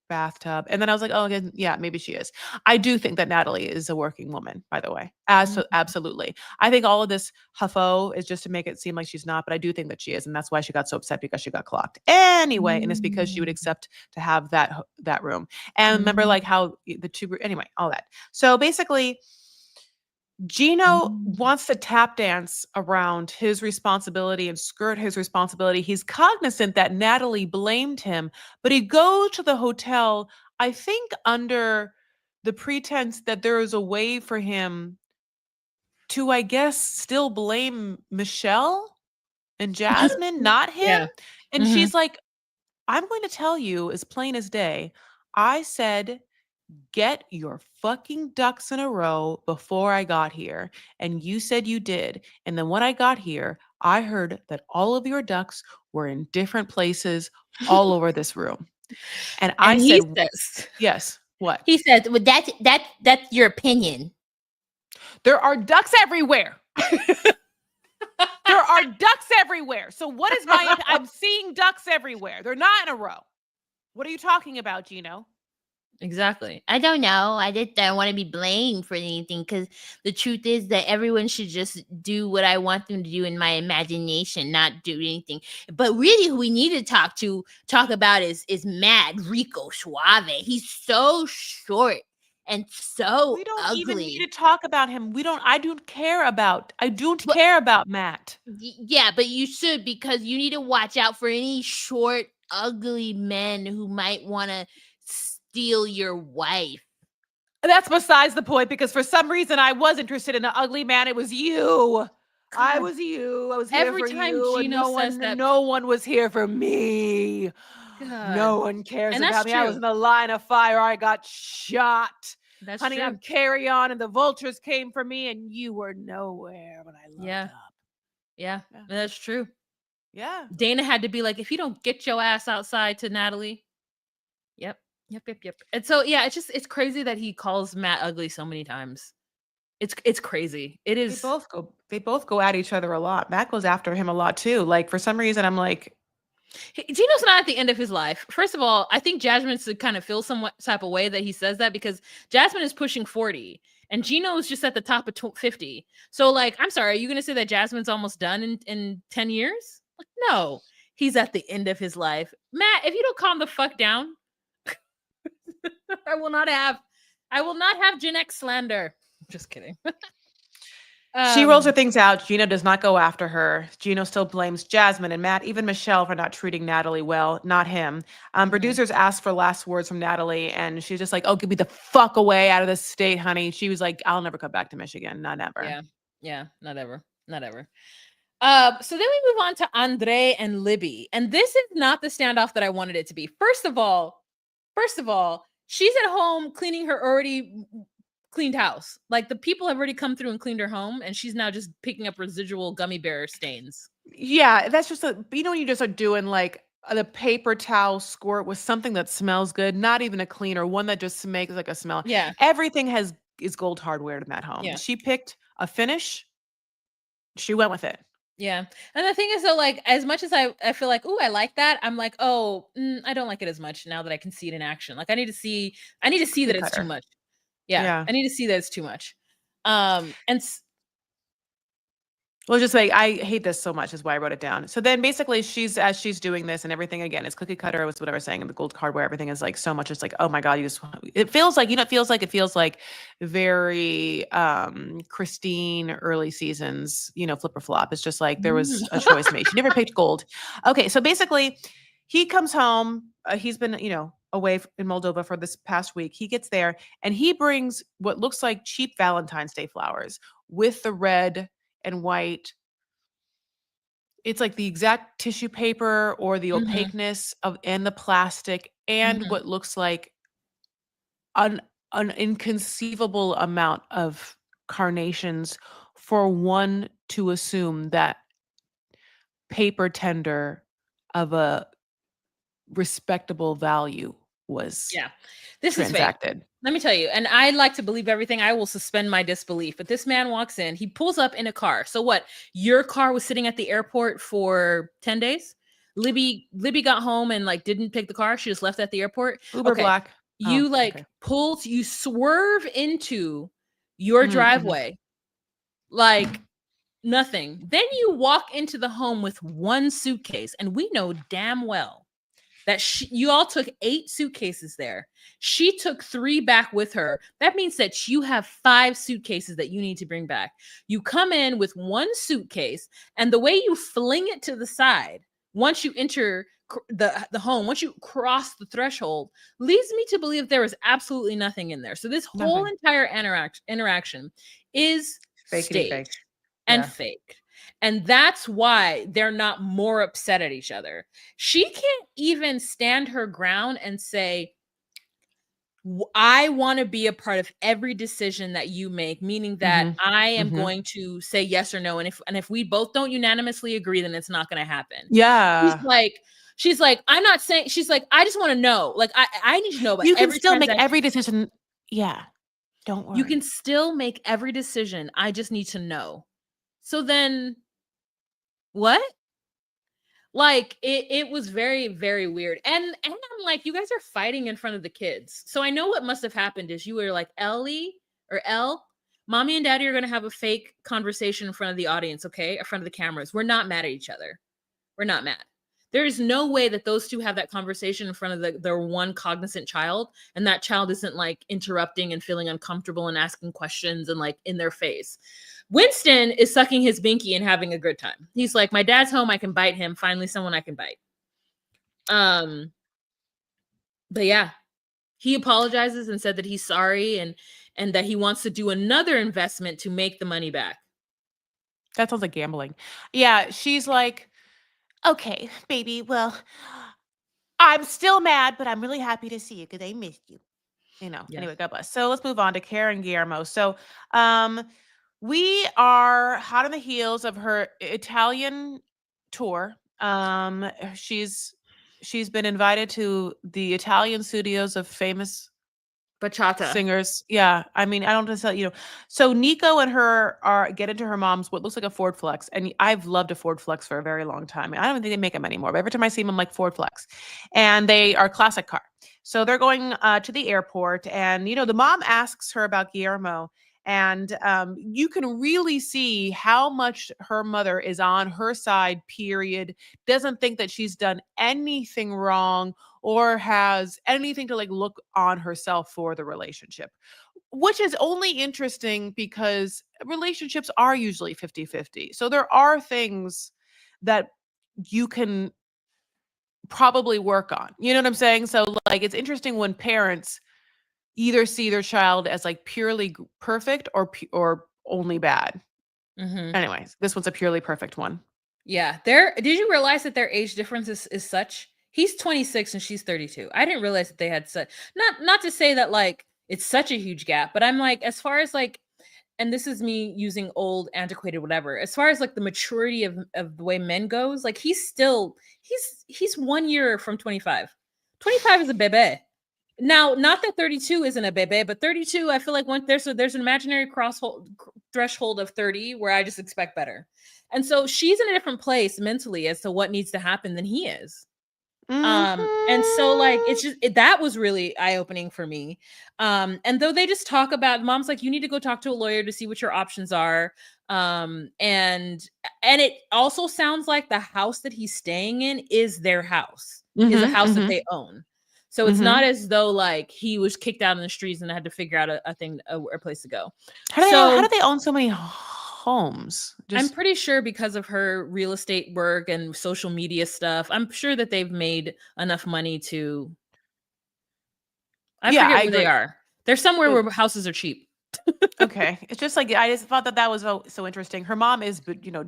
bathtub, and then I was like, oh, again, yeah, maybe she is. I do think that Natalie is a working woman, by the way. Absolutely. I think all of this huffo is just to make it seem like she's not, but I do think that she is, and that's why she got so upset, because she got clocked anyway, and it's because she would accept to have that room. And remember, like, how the two, anyway, all that. So basically, Gino wants to tap dance around his responsibility and skirt his responsibility. He's cognizant that Natalie blamed him, but he goes to the hotel, I think, under the pretense that there is a way for him to, I guess, still blame Michelle and Jasmine, not him. Yeah. And she's like, I'm going to tell you as plain as day, I said, get your fucking ducks in a row before I got here. And you said you did. And then when I got here, I heard that all of your ducks were in different places all over this room. And I said, says, yes, what? He said, well, that's your opinion. There are ducks everywhere. There are ducks everywhere. So what is I'm seeing ducks everywhere. They're not in a row. What are you talking about, Gino? Exactly. I don't know. I just don't want to be blamed for anything because the truth is that everyone should just do what I want them to do in my imagination, not do anything. But really, who we need to talk about is Matt Rico Suave. He's so short and so We don't even need to ugly. talk about him. I don't care about But Matt. yeah, but you should because you need to watch out for any short, ugly men who might want to steal your wife. That's besides the point because for some reason I was interested in an ugly man. It was you. I God, was you. I was here every for time you, and Gino says that, no one was here for me. God, No one cares and that's about me. I was true. in the line of fire. I got shot. That's Honey, true. I'm carry on, and the vultures came for me, and you were nowhere when I looked Yeah, up. yeah, Yeah. that's true. Yeah. Dana had to be like, if you don't get your ass outside to Natalie. Yep. Yep. Yep. Yep. And so yeah, it's crazy that he calls Matt ugly so many times. It's crazy. It They is. both go they both go at each other a lot. Matt goes after him a lot too. Like for some reason I'm like, Gino's not at the end of his life. First of all, I think Jasmine should kind of feel some type of way that he says that because Jasmine is pushing 40 and Gino is just at the top of 50. So like, I'm sorry, are you going to say that Jasmine's almost done in 10 years? Like, no. He's at the end of his life. Matt, if you don't calm the fuck down, I will not have Gen X slander. Just kidding. she rolls her um things out. Gino does not go after her. Gino still blames Jasmine and Matt, even Michelle, for not treating Natalie well, not him. mhm. Producers asked for last words from Natalie, and she's just like, oh, get me the fuck away out of this state, honey. She was like, I'll never come back to Michigan. Not ever. Yeah. Yeah, not ever. Not ever. So then we move on to Andre and Libby. And this is not the standoff that I wanted it to be. First of all, she's at home cleaning her already cleaned house. Like the people have already come through and cleaned her home, and she's now just picking up residual gummy bear stains. Yeah, that's just when you just are doing like the paper towel squirt with something that smells good, not even a cleaner, one that just makes like a smell. Yeah, Everything is gold hardware in that home. yeah, She picked a finish. She went with it. yeah. And the thing is, though, like as much as I feel like, oh, I like that, I'm like, oh, I don't like it as much now that I can see it in action. Like I need to see Cookie that it's too cutter. much. Yeah, Yeah. I need to see that it's too much. And Well, just like I hate this so much is why I wrote it down. So then basically as she's doing this and everything again, it's cookie cutter, was what I was saying, and the gold hardware, everything is like so much. It's like, oh my God, it feels like, it feels like very Christine early seasons, flip or flop. It's just like there was a choice made. She never picked gold. Okay, so basically he comes home. He's been, away in Moldova for this past week. He gets there and he brings what looks like cheap Valentine's Day flowers with the red and white. It's like the exact tissue paper or the Mhm, opaqueness of and the plastic and mhm. what looks like an inconceivable amount of carnations for one to assume that paper tender of a respectable value was Yeah. This is fake. transacted. Let me tell you, and I like to believe everything. I will suspend my disbelief. But this man walks in, he pulls up in a car. So what? Your car was sitting at the airport for 10 days? Libby got home and like didn't pick the car. She just left at the airport. Uber Okay. Black. Oh, You like okay. you swerve into your Mm-hmm. driveway like nothing. Then you walk into the home with one suitcase, and we know damn well that you all took 8 suitcases there. She took 3 back with her. That means that you have 5 suitcases that you need to bring back. You come in with one suitcase, and the way you fling it to the side once you enter the home, once you cross the threshold, leads me to believe there is absolutely nothing in there. So this whole Nothing. entire interaction is Fakety fake. staged and Yeah. fake. And that's why they're not more upset at each other. She can't even stand her ground and say, I want to be a part of every decision that you make, meaning that Mhm. I am Mhm. going to say yes or no. And if we both don't unanimously agree, then it's not going to happen. Yeah. She's like, I'm not saying, she's like, I just want to know. Like, I need to know about You can every still make transaction. every decision. Yeah. Don't worry. You can still make every decision. I just need to know. So then what? Like it was very, very weird. And I'm like, you guys are fighting in front of the kids. So I know what must have happened is you were like, Ellie or Elle, mommy and daddy are gonna have a fake conversation in front of the audience, okay? In front of the cameras. We're not mad at each other. We're not mad. There is no way that those two have that conversation in front of their one cognizant child, and that child isn't like interrupting and feeling uncomfortable and asking questions and like in their face. Winston is sucking his binky and having a good time. He's like, my dad's home, I can bite him. Finally, someone I can bite. But yeah, he apologizes and said that he's sorry and that he wants to do another investment to make the money back. That sounds like gambling. Yeah, she's like, okay, baby, well, I'm still mad, but I'm really happy to see you because I missed you. Yeah. Anyway, God bless. So let's move on to Karen Guillermo. So we are hot on the heels of her Italian tour. She's been invited to the Italian studios of famous Bachata. singers. Yeah. I mean, I don't just tell so Nico and her get into her mom's what looks like a Ford Flex. And I've loved a Ford Flex for a very long time. I don't even think they make them anymore, but every time I see them, I'm like Ford Flex. And they are a classic car. So they're going to the airport, and the mom asks her about Guillermo. And you can really see how much her mother is on her side, period. Doesn't think that she's done anything wrong or has anything to like look on herself for the relationship, which is only interesting because relationships are usually 50-50. So there are things that you can probably work on. You know what I'm saying? So like it's interesting when parents either see their child as like purely perfect or only bad. Anyways, this one's a purely perfect one. Yeah. Did you realize that their age difference is such? He's 26 and she's 32. I didn't realize that they had such not to say that like it's such a huge gap, but I'm like, as far as like, and this is me using old, antiquated, whatever, as far as like the maturity of the way men goes, like he's 1 year from 25. 25 is a bebe. Now, not that 32 isn't a bebe, but 32, I feel like there's an imaginary threshold of 30 where I just expect better. And so she's in a different place mentally as to what needs to happen than he is. And so like it's just that was really eye-opening for me. And though they just talk about, mom's like, you need to go talk to a lawyer to see what your options are. And it also sounds like the house that he's staying in is their house, is a house that they own. So it's not as though like he was kicked out in the streets and had to figure out a place to go. How do they own so many homes? I'm pretty sure because of her real estate work and social media stuff, I'm sure that they've made enough money to. I forget where they are. They're somewhere where houses are cheap. Okay. It's just like, I just thought that was so interesting. Her mom is,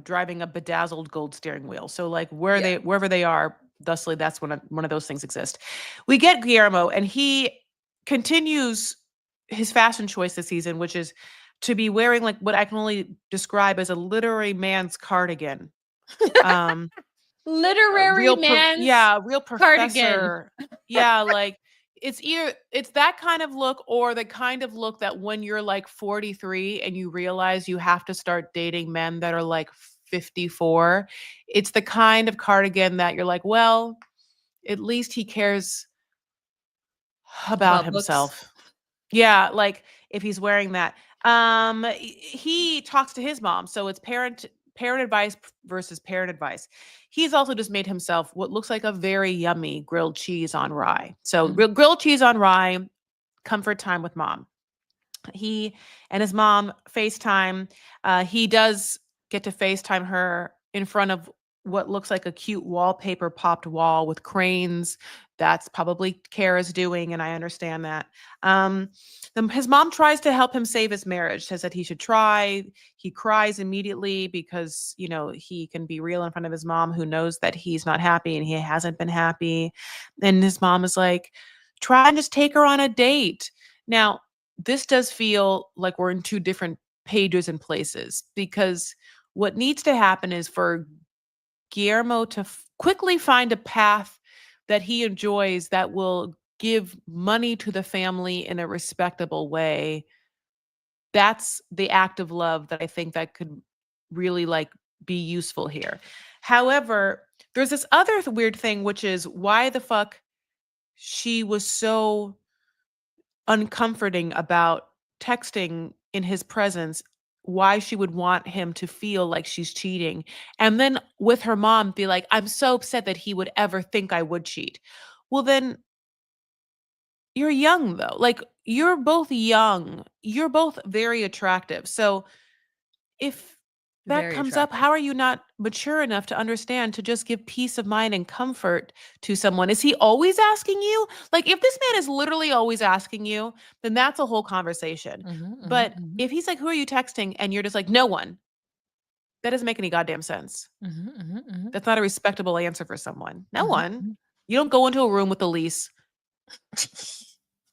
driving a bedazzled gold steering wheel. So like wherever they are, thusly, that's one of those things exist. We get Guillermo, and he continues his fashion choice this season, which is to be wearing like what I can only describe as a literary man's cardigan. Literary man's real professor. Yeah, like it's that kind of look, or the kind of look that when you're like 43 and you realize you have to start dating men that are like 54, it's the kind of cardigan that you're like, well, at least he cares about himself. Books. Yeah, like if he's wearing that. He talks to his mom, so it's parent advice versus parent advice. He's also just made himself what looks like a very yummy grilled cheese on rye. So grilled cheese on rye, comfort time with mom. He and his mom FaceTime. He does get to FaceTime her in front of what looks like a cute wallpaper popped wall with cranes. That's probably Kara's doing, and I understand that. His mom tries to help him save his marriage, says that he should try. He cries immediately because, he can be real in front of his mom, who knows that he's not happy and he hasn't been happy. And his mom is like, try and just take her on a date. Now, this does feel like we're in two different pages and places, because what needs to happen is for Guillermo to quickly find a path that he enjoys that will give money to the family in a respectable way. That's the act of love that I think that could really like be useful here. However, There's this other weird thing, which is why the fuck she was so uncomforting about texting in his presence, why she would want him to feel like she's cheating. And then with her mom, be like, I'm so upset that he would ever think I would cheat. Well, then you're young, though. Like, you're both young, you're both very attractive. So if that Very comes up, attractive. how are you not mature enough to understand to just give peace of mind and comfort to someone? Is he always asking you? Like, if this man is literally always asking you, then that's a whole conversation. But if he's like, who are you texting? And you're just like, no one, that doesn't make any goddamn sense. That's not a respectable answer for someone. No one. You don't go into a room with Elise.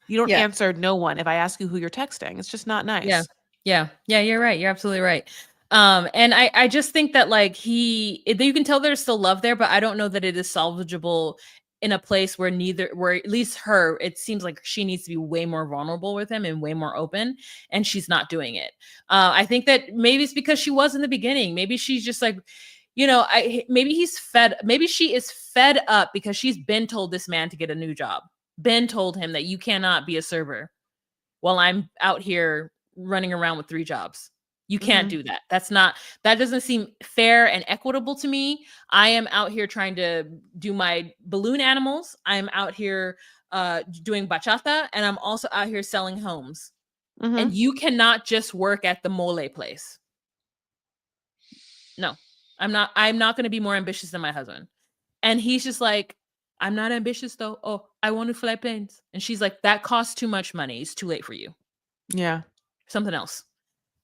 You don't Yeah. answer no one if I ask you who you're texting. It's just not nice. Yeah, you're right. You're absolutely right. And I just think that like you can tell there's still love there, but I don't know that it is salvageable in a place where at least her, it seems like she needs to be way more vulnerable with him and way more open, and she's not doing it. I think that maybe it's because she was in the beginning. Maybe she's just like, maybe she is fed up because she's been told this man to get a new job, been told him that you cannot be a server while I'm out here running around with 3 jobs. You can't do that. That doesn't seem fair and equitable to me. I am out here trying to do my balloon animals. I'm out here doing bachata, and I'm also out here selling homes. And you cannot just work at the mole place. No, I'm not going to be more ambitious than my husband. And he's just like, I'm not ambitious though. Oh, I want to fly planes. And she's like, that costs too much money. It's too late for you. Yeah. Something else.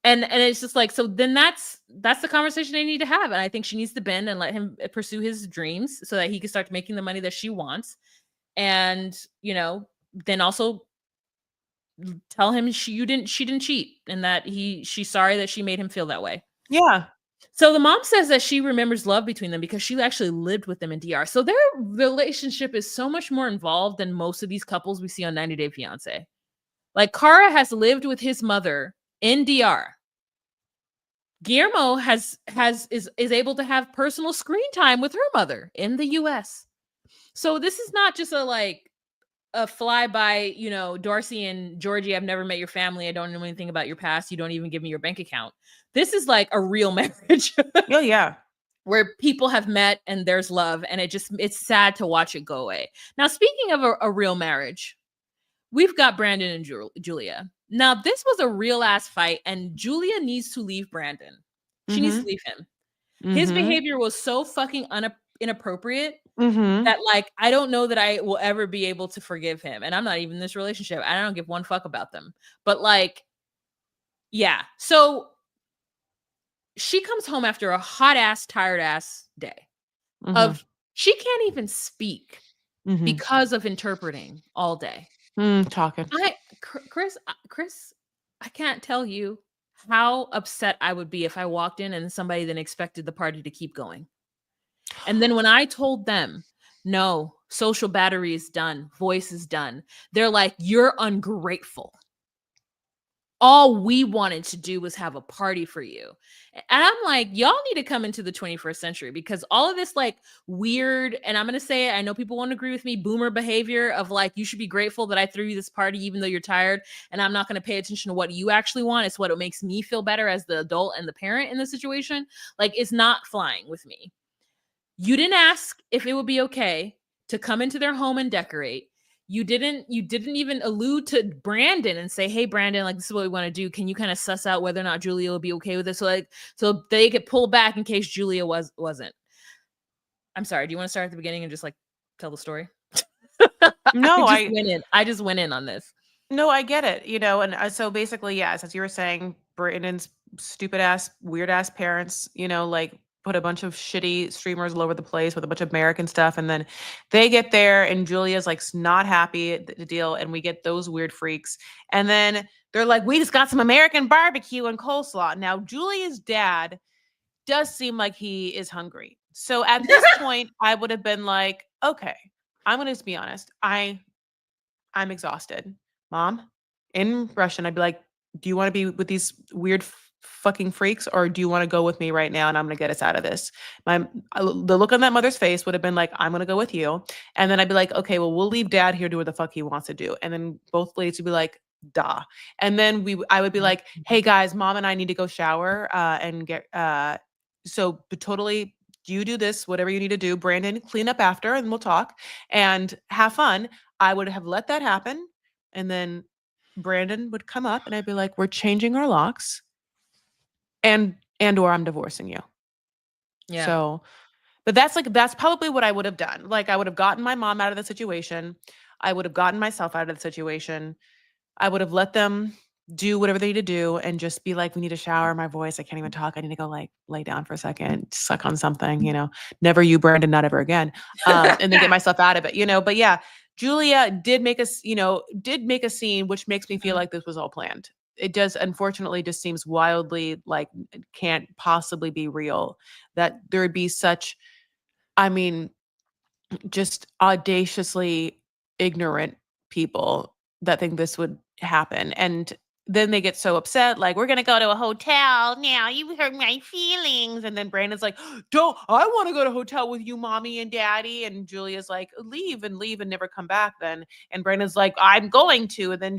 And it's just like, so then that's the conversation they need to have. And I think she needs to bend and let him pursue his dreams so that he can start making the money that she wants. And, then also tell him she didn't cheat, and that she's sorry that she made him feel that way. Yeah. So the mom says that she remembers love between them because she actually lived with them in DR. So their relationship is so much more involved than most of these couples we see on 90 Day Fiancé. Like, Cara has lived with his mother in DR. Guillermo is able to have personal screen time with her mother in the US. So this is not just a flyby, Darcy and Georgie, I've never met your family. I don't know anything about your past. You don't even give me your bank account. This is like a real marriage. Oh, yeah. Where people have met and there's love, and it's sad to watch it go away. Now, speaking of a real marriage, we've got Brandon and Julia. Now, this was a real ass fight, and Julia needs to leave Brandon. She needs to leave him. His behavior was so fucking inappropriate that, like, I don't know that I will ever be able to forgive him. And I'm not even in this relationship. I don't give one fuck about them. But, like, yeah. So she comes home after a hot ass, tired ass day of she can't even speak because of interpreting all day. Talking. Chris, I can't tell you how upset I would be if I walked in and somebody then expected the party to keep going. And then when I told them, no, social battery is done, voice is done, they're like, you're ungrateful. All we wanted to do was have a party for you. And I'm like, y'all need to come into the 21st century, because all of this like weird, and I'm going to say it, I know people won't agree with me, boomer behavior of like, you should be grateful that I threw you this party even though you're tired, and I'm not going to pay attention to what you actually want. It's what makes me feel better as the adult and the parent in the situation. Like, it's not flying with me. You didn't ask if it would be okay to come into their home and decorate. You didn't even allude to Brandon and say, hey, Brandon, like, this is what we want to do. Can you kind of suss out whether or not Julia will be okay with it? So they could pull back in case Julia wasn't. I'm sorry. Do you want to start at the beginning and just like tell the story? No, I just went in on this. No, I get it. And so basically, yes, as you were saying, Brandon's stupid ass, weird ass parents, like put a bunch of shitty streamers all over the place with a bunch of American stuff. And then they get there and Julia's like not happy at the deal. And we get those weird freaks. And then they're like, we just got some American barbecue and coleslaw. Now, Julia's dad does seem like he is hungry. So at this point, I would have been like, okay, I'm going to just be honest. I'm exhausted. Mom, in Russian, I'd be like, do you want to be with these weird fucking freaks, or do you want to go with me right now and I'm going to get us out of this? The look on that mother's face would have been like, I'm going to go with you. And then I'd be like, okay, well, we'll leave dad here, do what the fuck he wants to do. And then both ladies would be like, duh. And then I would be like, hey guys, mom and I need to go shower and get, but totally, you do this, whatever you need to do. Brandon, clean up after and we'll talk and have fun. I would have let that happen. And then Brandon would come up and I'd be like, we're changing our locks and or I'm divorcing you. Yeah. So, but that's probably what I would have done. Like I would have gotten my mom out of the situation. I would have gotten myself out of the situation. I would have let them do whatever they need to do and just be like, we need a shower. My voice, I can't even talk. I need to go like lay down for a second, suck on something, never you, Brandon, not ever again. And then get myself out of it, but yeah, Julia did make a scene, which makes me feel like this was all planned. It does, unfortunately, just seems wildly like it can't possibly be real that there would be such, just audaciously ignorant people that think this would happen. And then they get so upset, like, we're going to go to a hotel now. You hurt my feelings. And then Brandon's like, I want to go to a hotel with you, mommy and daddy. And Julia's like, leave and never come back then. And Brandon's like, I'm going to. And then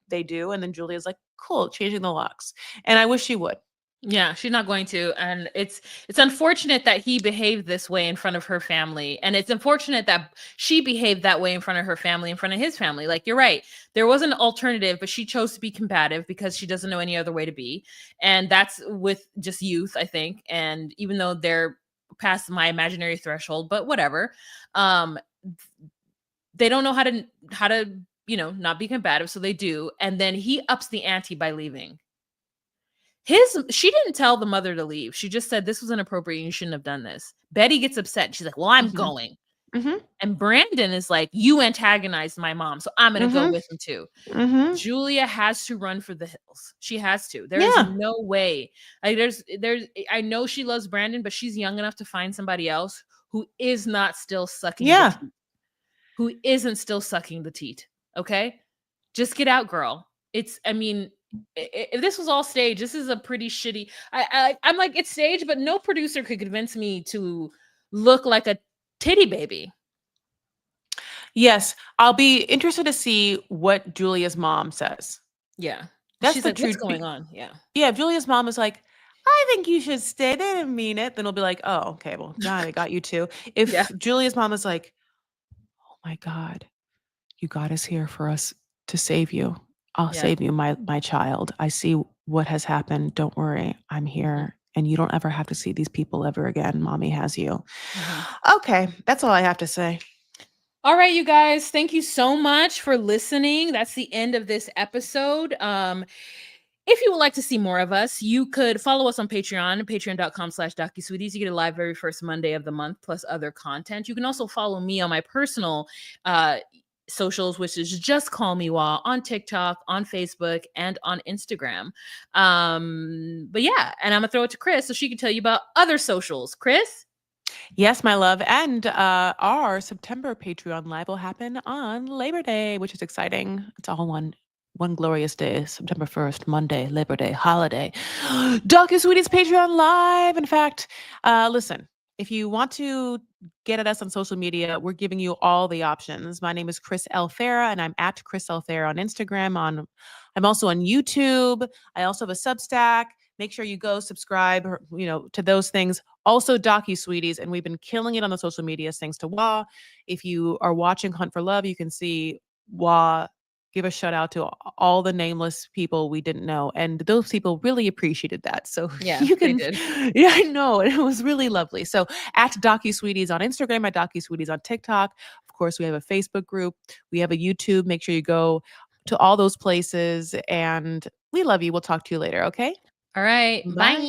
they do. And then Julia's like, cool, changing the locks. And I wish she would. Yeah, she's not going to. And it's unfortunate that he behaved this way in front of her family. And it's unfortunate that she behaved that way in front of her family, in front of his family. Like, you're right. There was an alternative, but she chose to be combative because she doesn't know any other way to be. And that's with just youth, I think. And even though they're past my imaginary threshold, but whatever. They don't know how to, not be combative. So they do. And then he ups the ante by leaving. She didn't tell the mother to leave. She just said this was inappropriate. You shouldn't have done this. Betty gets upset. She's like, well, I'm going. And Brandon is like, you antagonized my mom, so I'm going to go with him too. Julia has to run for the hills. She has to. There's no way. Like, I know she loves Brandon, but she's young enough to find somebody else who is not still sucking the teat. Who isn't still sucking the teat. Okay? Just get out, girl. If this was all staged, this is a pretty shitty. I'm like, it's staged, but no producer could convince me to look like a titty baby. Yes, I'll be interested to see what Julia's mom says. Yeah, that's she's the like, truth. What's going on? Yeah, yeah. If Julia's mom is like, I think you should stay. They didn't mean it. Then it'll be like, oh, okay, well, God, I got you too. If Julia's mom is like, oh my God, you got us here for us to save you. I'll save you, my child. I see what has happened. Don't worry. I'm here. And you don't ever have to see these people ever again. Mommy has you. Okay. That's all I have to say. All right, you guys. Thank you so much for listening. That's the end of this episode. If you would like to see more of us, you could follow us on Patreon, patreon.com/DocuSweeties. You get a live very first Monday of the month, plus other content. You can also follow me on my personal socials, which is Just Call Me Wah, on TikTok, on Facebook, and on Instagram. But yeah, and I'm gonna throw it to Chris so she can tell you about other socials. Chris? Yes, my love. And our September Patreon live will happen on Labor Day, which is exciting. It's all one glorious day, September 1st, Monday, Labor Day, holiday. DocuSweeties Patreon live. In fact, listen, if you want to get at us on social media, we're giving you all the options. My name is Chris L. Farah, and I'm at Chris L. Farah on Instagram. I'm also on YouTube. I also have a Substack. Make sure you go subscribe, to those things. Also, DocuSweeties, and we've been killing it on the social medias thanks to Wah. If you are watching Hunt for Love, you can see Wah give a shout out to all the nameless people we didn't know, and those people really appreciated that. So you can, they did. Yeah, I know, it was really lovely. So at DocuSweeties on Instagram, at DocuSweeties on TikTok. Of course, we have a Facebook group. We have a YouTube. Make sure you go to all those places, and we love you. We'll talk to you later. Okay. All right. Bye. Bye.